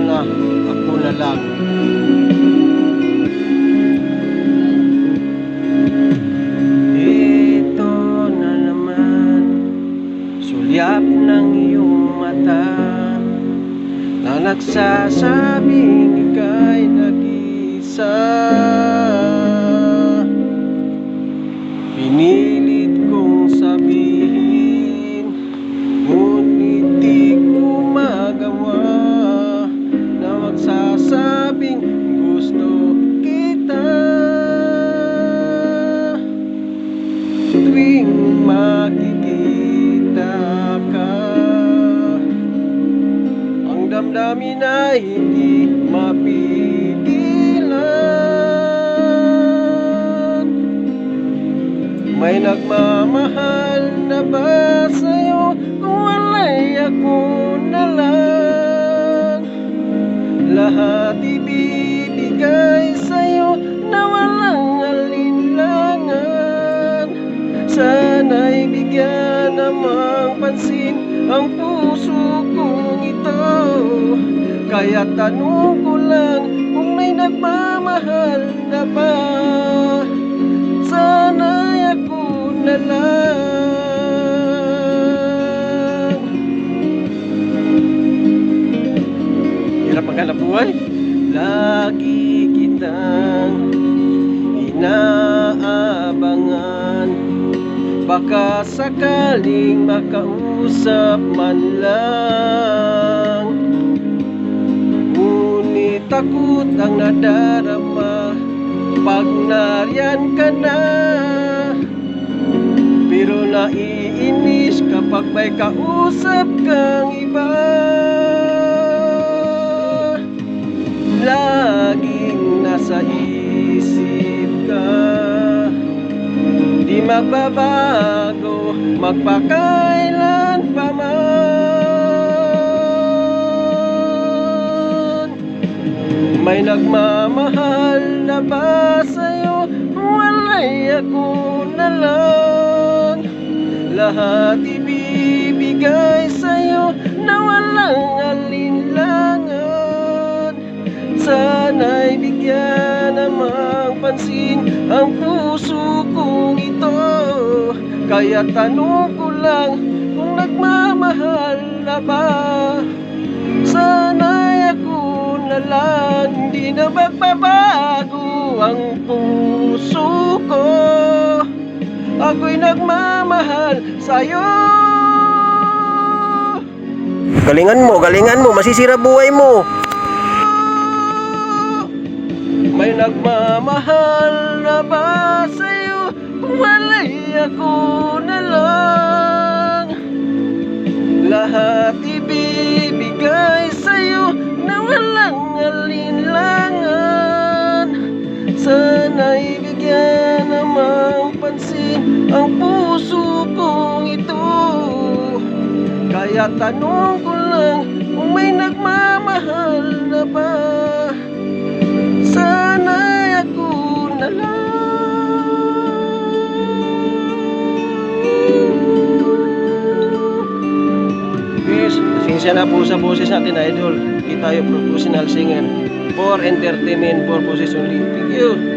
sana ako na lang. Ito na naman, sulyap ng iyong mata na nagsasabing ika'y nag-isa. Pinilit kong sabihin, ngunit di ko magawa, na magsasabing gusto kita. Tuwing makikita ka, ang damdamin ay hindi mapigilan. May nagmamahal na ba sa'yo kung wala'y ako na lang? Lahat ibibigay sa'yo na walang alinlangan. Sana'y bigyan namang pansin ang puso kong ito. Kaya tanong ko lang kung may nagmamahal na ba? Sana'y ako na lang. Hirap maghanap buhay. Lagi kitang inaabangan, baka sakaling makausap man lang. Ngunit takot ang nadarama pag nariyan ka na. Pero naiinis kapag may kausap kang iba. Laging nasa isip ka, di magbabago magpakailan pa man. May nagmamahal na ba sa'yo? Wala'y ako na lang. Lahat ibibigay sa'yo na walang alinlangan. Sana'y bigyan namang pansin ang puso kong ito. Kaya tanong ko lang kung nagmamahal na ba? Sana'y ako na lang, hindi na magbabago ang puso ko. Ako'y nagmamahal sa'yo. Galingan mo, masisira buhay mo. May nagmamahal na ba sa'yo kung wala'y ako na lang? Lahat ibibigay sa'yo na walang alinlangan. Sana'y bigyan namang pansin ang puso kong ito. Kaya tanong ko lang kung may nagmamahal na ba? Sana'y ako na lang. Please, pasensya na po sa boses natin, idol. Hindi tayo professional singer. For entertainment purposes only. Thank you.